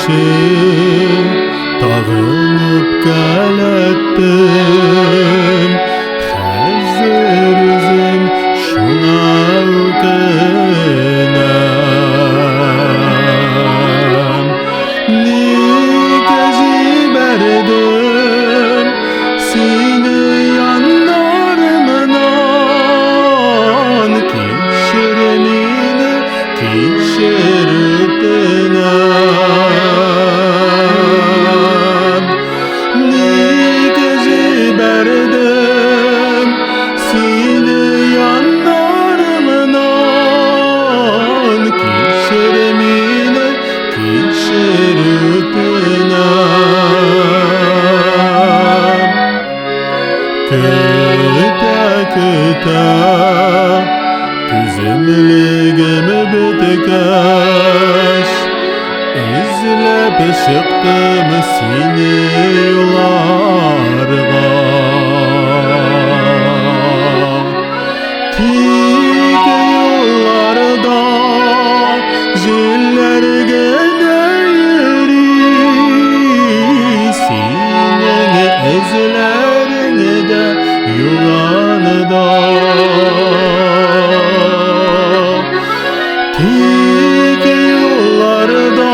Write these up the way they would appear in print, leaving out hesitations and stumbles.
kişi tağınıp gelettin hazır üzüm şuna uqinam nigezi berdim seni yanlarımdan kişirimini kişirdinem nigezi berdim seni yanlarımdan kişirimini kişirdinem küte küte tüzümlüğümü bitkeş izlep çıktım seni yollarga tik yollarda jiller göneyri senin izlerinde yulanıda tik yollarda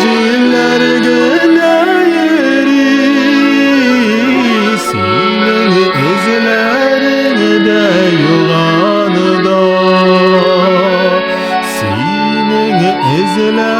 jiller göneyri senin izlerinde yulanıda senin izlerinde